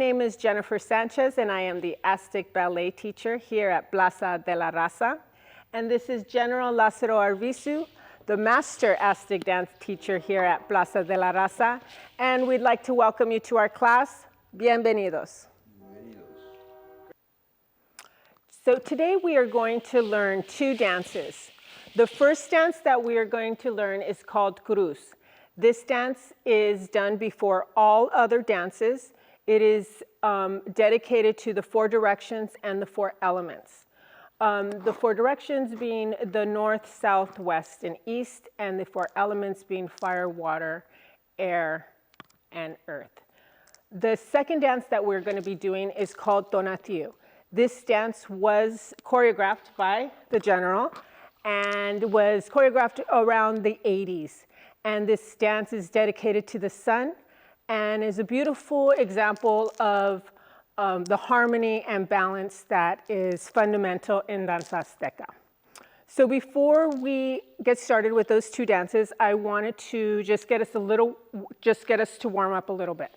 name is Jennifer Sanchez, and I am the Aztec ballet teacher here at Plaza de la Raza. And this is Jennifer Lazaro Arvizu, the master Aztec dance teacher here at Plaza de la Raza. And we'd like to welcome you to our class. Bienvenidos. So today we are going to learn two dances. The first dance that we are going to learn is called cruz. This dance is done before all other dances. It is dedicated to the four directions and the four elements. The four directions being the north, south, west, and east, and the four elements being fire, water, air, and earth. The second dance that we're going to be doing is called Tonatiuh. This dance was choreographed by the general and was choreographed around the 80s. And this dance is dedicated to the sun and is a beautiful example of the harmony and balance that is fundamental in danza azteca. So before we get started with those two dances, I wanted to just get us to warm up a little bit.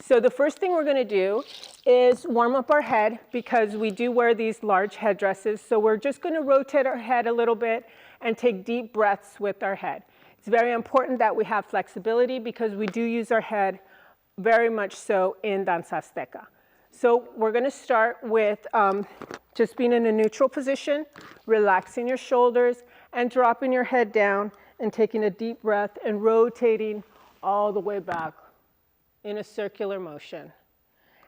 So the first thing we're going to do is warm up our head, because we do wear these large headdresses. So we're just going to rotate our head a little bit and take deep breaths with our head. It's very important that we have flexibility, because we do use our head very much so in danza azteca. So we're going to start with just being in a neutral position, relaxing your shoulders, and dropping your head down and taking a deep breath and rotating all the way back in a circular motion.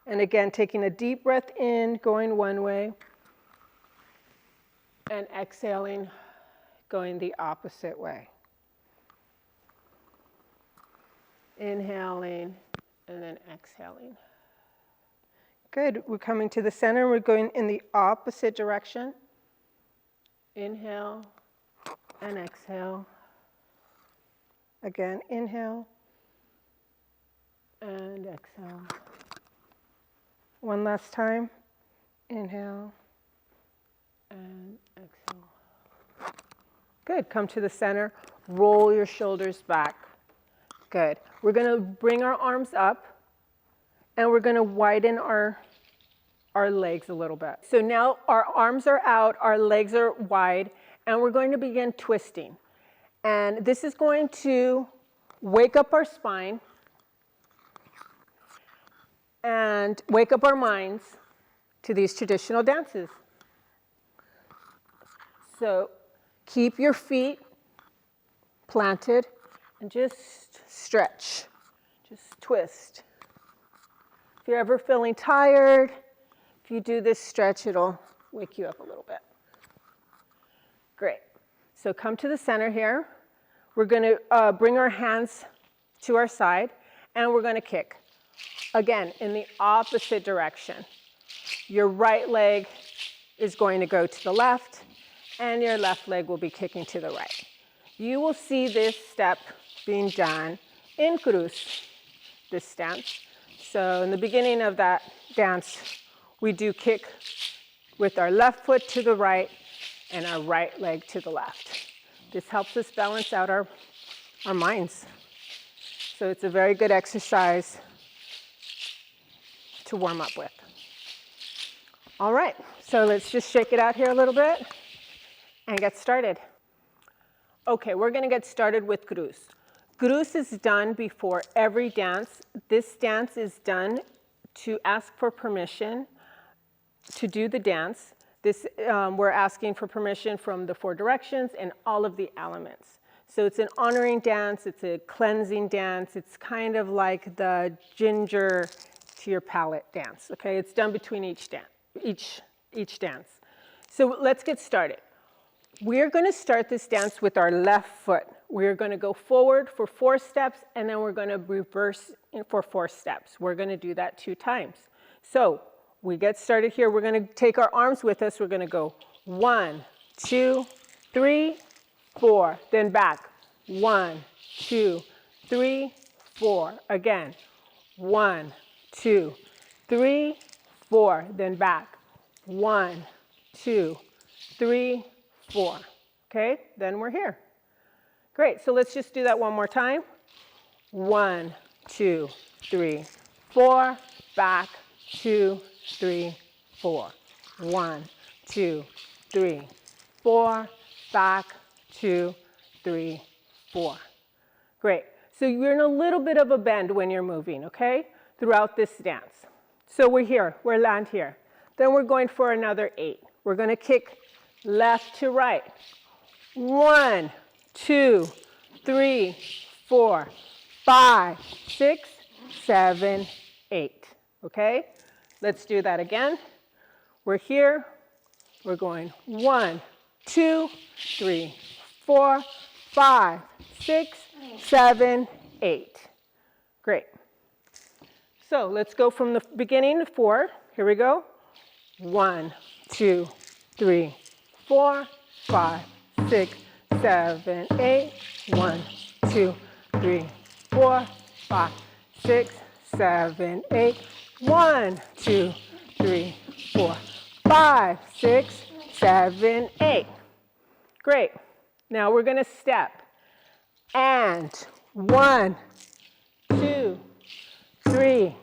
And again, taking a deep breath in, going one way, and exhaling, going the opposite way. Inhaling and then exhaling. Good. We're coming to the center. We're going in the opposite direction. Inhale and exhale. Again, inhale and exhale. One last time. Inhale and exhale. Good. Come to the center. Roll your shoulders back. Good. We're going to bring our arms up, and we're going to widen our legs a little bit. So now our arms are out, our legs are wide, and we're going to begin twisting. And this is going to wake up our spine and wake up our minds to these traditional dances. So keep your feet planted and just stretch, just twist. If you're ever feeling tired, if you do this stretch, it'll wake you up a little bit. Great. So come to the center here. We're going to bring our hands to our side, and we're going to kick. Again, in the opposite direction. Your right leg is going to go to the left, and your left leg will be kicking to the right. You will see this step being done in cruz, this dance. So in the beginning of that dance, we do kick with our left foot to the right and our right leg to the left. This helps us balance out our minds. So it's a very good exercise to warm up with. All right, so let's just shake it out here a little bit and get started. Okay, we're going to get started with cruz. Cruz is done before every dance. This dance is done to ask for permission to do the dance. We're asking for permission from the four directions and all of the elements. So it's an honoring dance, it's a cleansing dance, it's kind of like the ginger to your palate dance. Okay, it's done between each dance. So let's get started. We're going to start this dance with our left foot. We're going to go forward for 4 steps, and then we're going to reverse for 4 steps. We're going to do that 2 times. So we get started here. We're going to take our arms with us. We're going to go 1, 2, 3, 4. Then back. 1, 2, 3, 4. Again. 1, 2, 3, 4. Then back. 1, 2, 3, 4. Okay, then we're here. Great, so let's just do that one more time. 1, 2, 3, 4, back, 2, 3, 4. 1, 2, 3, 4. Back, 2, 3, 4. Great. So you're in a little bit of a bend when you're moving, okay, throughout this dance. So we're here. We're land here. Then we're going for another 8. We're going to kick left to right. 1, 2, 3, 4, 5, 6, 7, 8. Okay? Let's do that again. We're here. We're going 1, 2, 3, 4, 5, 6, 7, 8. Great. So let's go from the beginning to 4. Here we go. 1, 2, 3, 4, 5, 6, 7, 8. 1, 2, 3, 4, 5, 6, 7, 8. 1, 2, 3, 4, 5, 6, 7, 8. Great. Now we're going to step. And 1, 2, 3,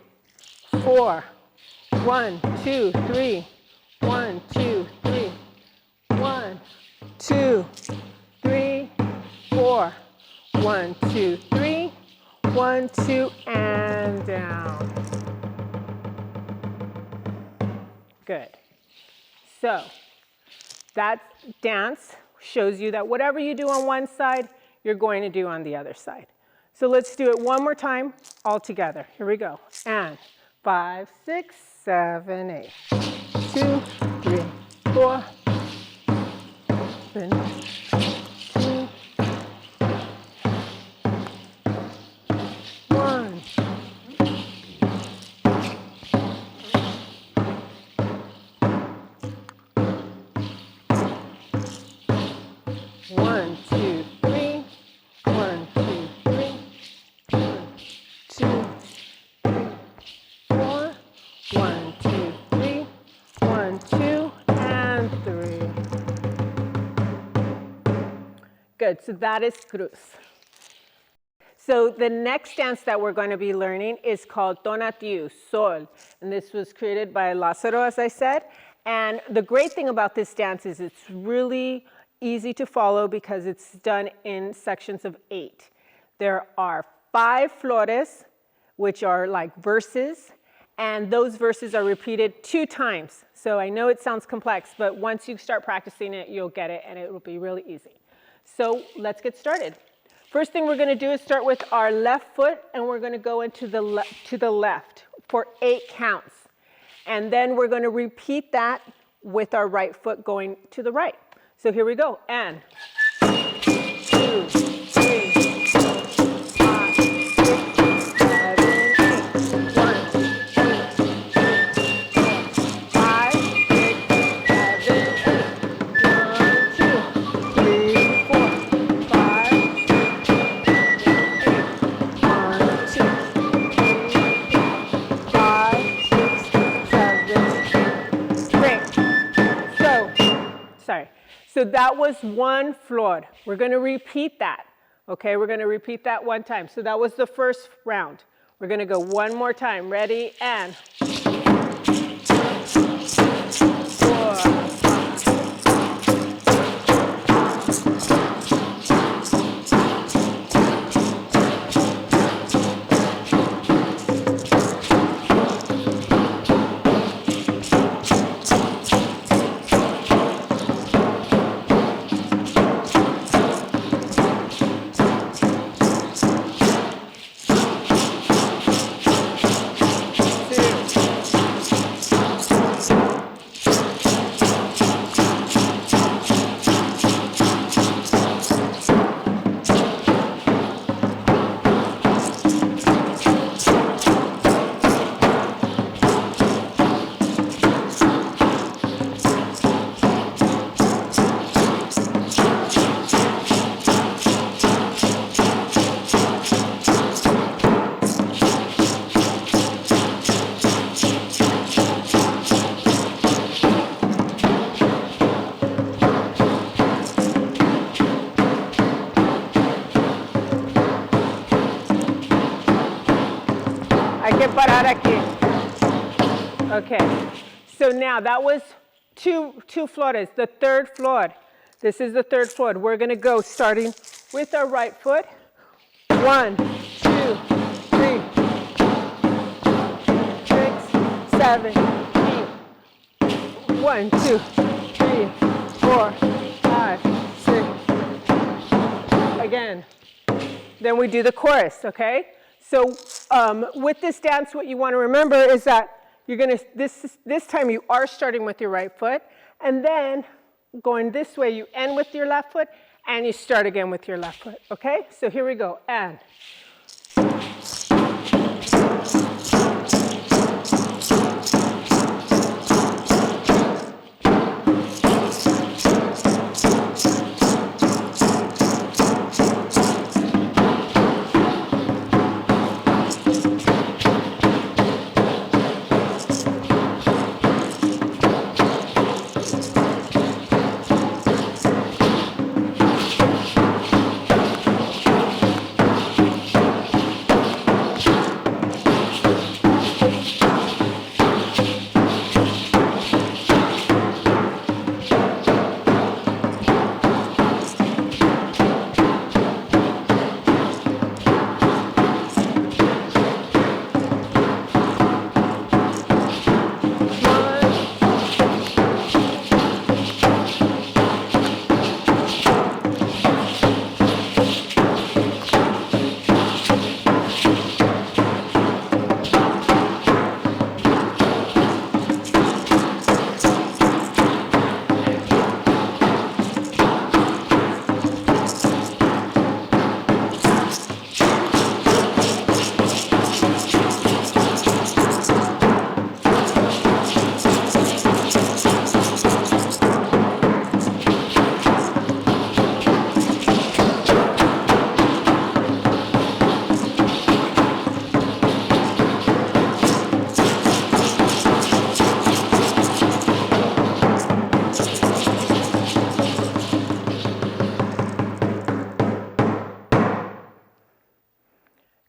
4. 1, 2, 3. 1, 2, 3. 1, 2, 3, 4. 1, 2, 3. 1, 2, and down. Good. So that dance shows you that whatever you do on one side, you're going to do on the other side. So let's do it one more time all together. Here we go. And 5, 6, 7, 8. 2, 3, 4. 7, 2, 1. One, two, three. 1, 2, 3. 1, 2, 3, 4. 1, 2, 3. 1, 2, and 3. Good. So that is cruz. So the next dance that we're going to be learning is called Tonatiuh, Sol. And this was created by Lazaro, as I said. And the great thing about this dance is it's really easy to follow because it's done in sections of 8. There are 5 flores, which are like verses, and those verses are repeated 2 times. So I know it sounds complex, but once you start practicing it, you'll get it, and it will be really easy. So let's get started. First thing we're going to do is start with our left foot, and we're going to go into to the left for 8 counts. And then we're going to repeat that with our right foot going to the right. So here we go. And 2, 3, 4, 5, 6, 7, 8. 1, 2, 3, 4, 5, 6, 7, 8. 1, 2, 3, 4, 5, 6, 7, 8. 1, 2, 3, 4, 5, 6, 7, 8. Great. So that was 1 flor. We're going to repeat that. Okay, we're going to repeat that 1 time. So that was the first round. We're going to go 1 more time. Ready? And 4. Hay que parar aquí. Okay, so now that was two flores. The third flor, this is the third flor. We're gonna go starting with our right foot. 1, 2, 3, 6, 7, 8. 1, 2, 3, 4, 5, 6. Again. Then we do the chorus, okay? So with this dance, what you want to remember is that you're going to, this time you are starting with your right foot, and then going this way, you end with your left foot, and you start again with your left foot, okay? So here we go, and.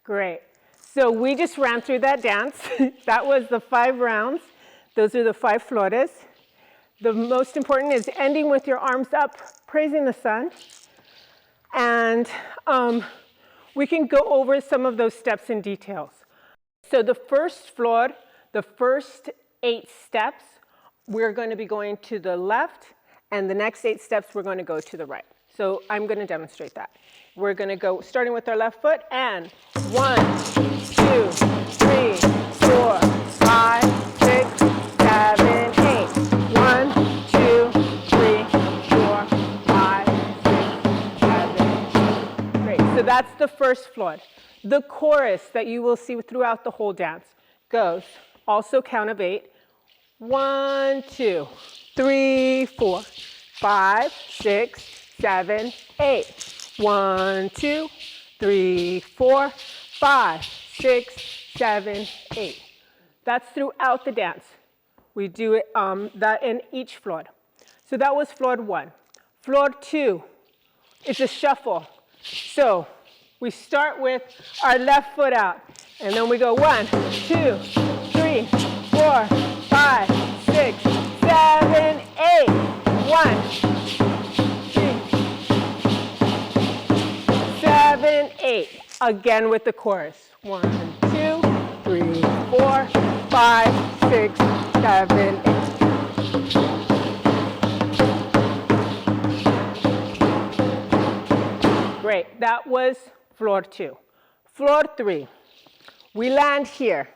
Great. So we just ran through that dance. That was the 5 rounds. Those are the 5 flores. The most important is ending with your arms up, praising the sun. And we can go over some of those steps in details. So the first flor, the first 8 steps, we're going to be going to the left, and the next 8 steps, we're going to go to the right. So I'm going to demonstrate that. We're going to go starting with our left foot, and 1, 2, 3, 4, 5, 6, 7, 8. 1, 2, 3, 4, 5, 6, 7, 8. Great. So that's the first flor. The chorus that you will see throughout the whole dance goes, also count of 8. 1, 2, 3, 4, 5, 6, 7, 8. 1, 2, 3, 4, 5, 6, 7, 8. That's throughout the dance. We do it that in each flor. So that was flor 1. Flor 2 is a shuffle. So we start with our left foot out, and then we go 1, 2, 3, 4, 5, 6, 7, 8. 1, 7, 8. Again with the chorus. 1, 2, 3, 4, 5, 6, 7, 8. Great. That was flor 2. Flor 3. We land here.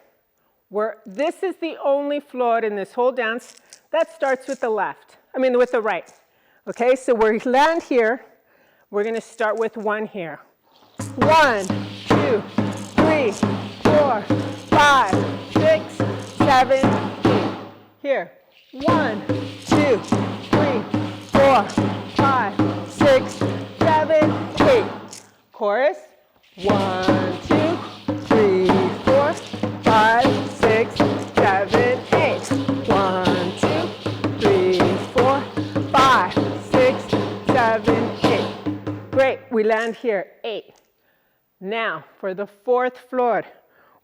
This is the only flor in this whole dance that starts with the with the right. Okay, so we land here. We're going to start with 1 here. 1, 2, 3, 4, 5, 6, 7, 8. Here. 1, 2, 3, 4, 5, 6, 7, 8. Chorus. 1, 2, 3, 4, 5, 6, 7, 8. 1, 2, 3, 4, 5, 6, 7, 8. Great. We land here. 8. Now, for the 4th flor,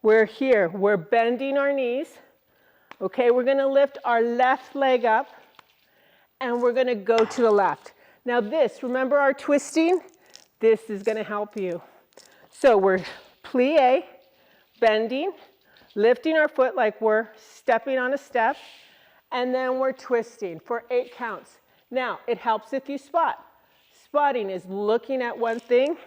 we're here. We're bending our knees. Okay, we're going to lift our left leg up, and we're going to go to the left. Now this, remember our twisting? This is going to help you. So we're plie, bending, lifting our foot like we're stepping on a step, and then we're twisting for 8 counts. Now, it helps if you spot. Spotting is looking at one thing.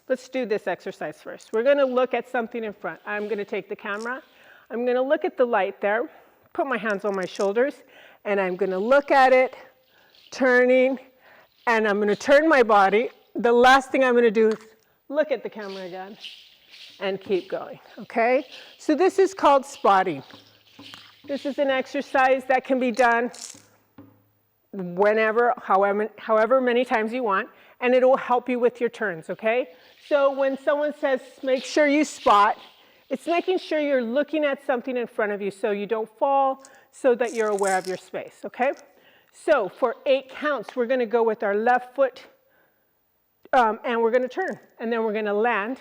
Let's do this exercise first. We're going to look at something in front. I'm going to take the camera. I'm going to look at the light there, put my hands on my shoulders, and I'm going to look at it, turning, and I'm going to turn my body. The last thing I'm going to do is look at the camera again and keep going, okay? So this is called spotting. This is an exercise that can be done whenever, however many times you want, and it will help you with your turns, okay? So when someone says, make sure you spot, it's making sure you're looking at something in front of you so you don't fall, so that you're aware of your space, okay? So for 8 counts, we're going to go with our left foot, and we're going to turn, and then we're going to land,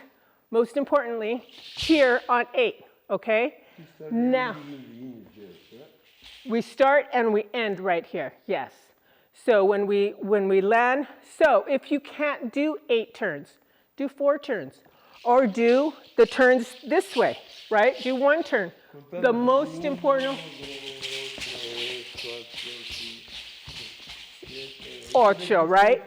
most importantly, here on 8, okay? Now, we start and we end right here, yes. So when we land, so if you can't do 8 turns, do 4 turns, or do the turns this way, right? Do 1 turn. The most important, 8, right?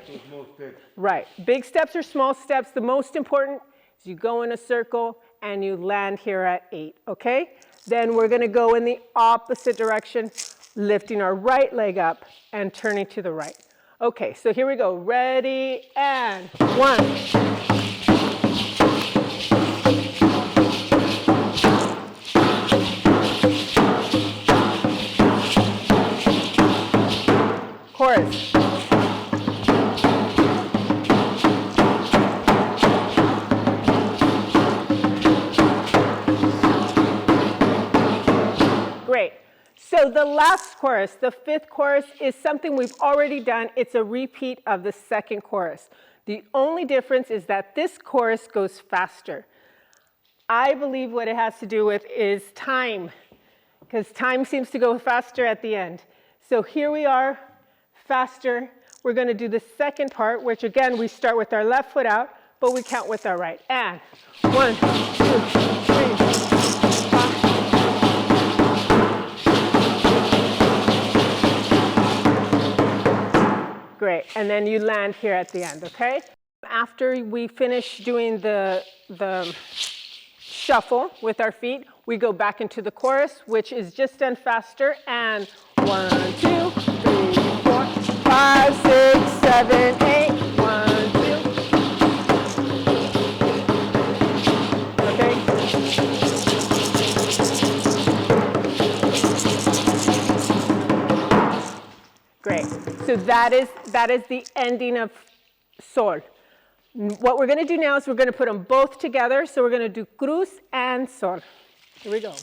Right. Big steps or small steps. The most important is you go in a circle and you land here at 8, okay? Then we're going to go in the opposite direction, lifting our right leg up and turning to the right. Okay, so here we go. Ready, and 1. Chorus. Great. So the last chorus, the 5th chorus, is something we've already done. It's a repeat of the 2nd chorus. The only difference is that this chorus goes faster. I believe what it has to do with is time, because time seems to go faster at the end. So here we are, faster. We're going to do the 2nd part, which again, we start with our left foot out, but we count with our right. And 1, 2, 3. Great, and then you land here at the end, okay? After we finish doing the shuffle with our feet, we go back into the chorus, which is just done faster, and 1, 2, 3, 4, 5, 6, 7, 8, 1, 2. Okay? Great. So that is the ending of sol. What we're going to do now is we're going to put them both together. So we're going to do cruz and sol. Here we go.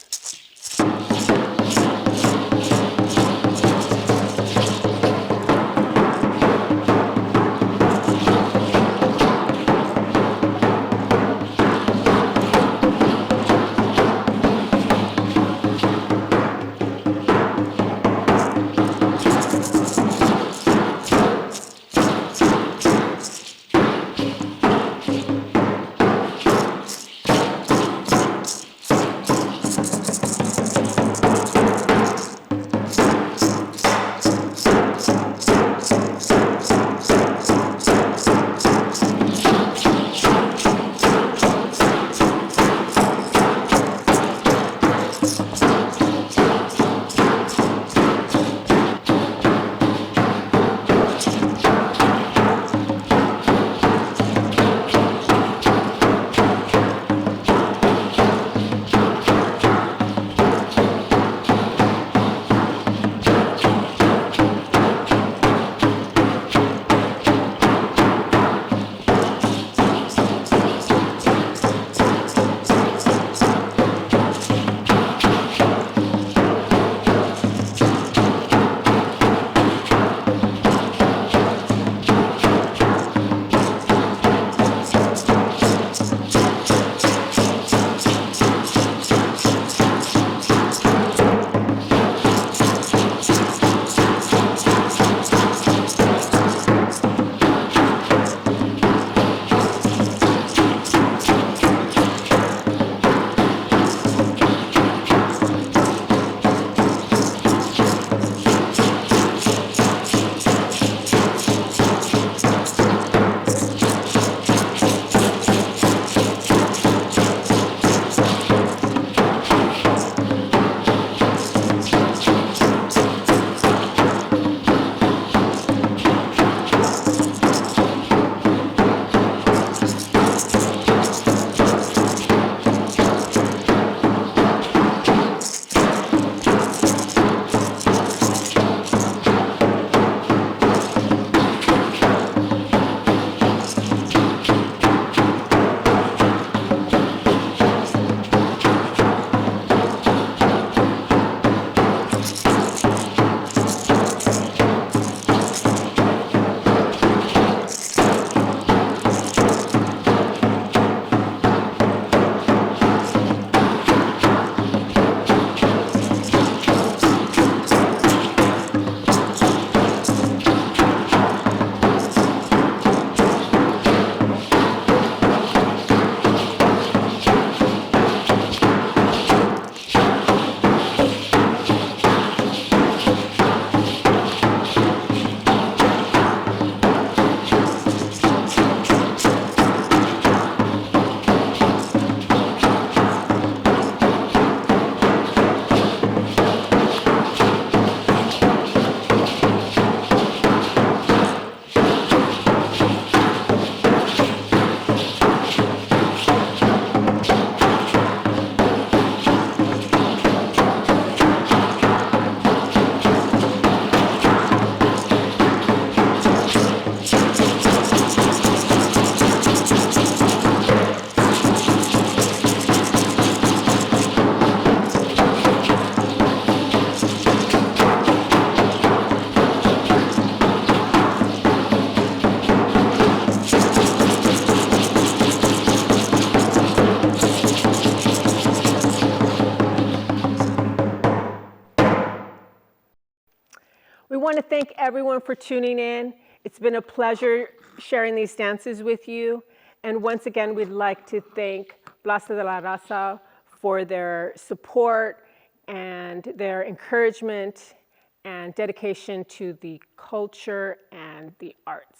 thank everyone for tuning in. It's been a pleasure sharing these dances with you. And once again, we'd like to thank Plaza de la Raza for their support and their encouragement and dedication to the culture and the arts.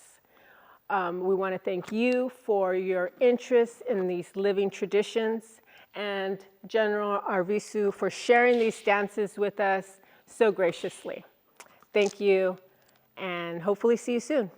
We want to thank you for your interest in these living traditions, and General Arvizu for sharing these dances with us so graciously. Thank you, and hopefully see you soon.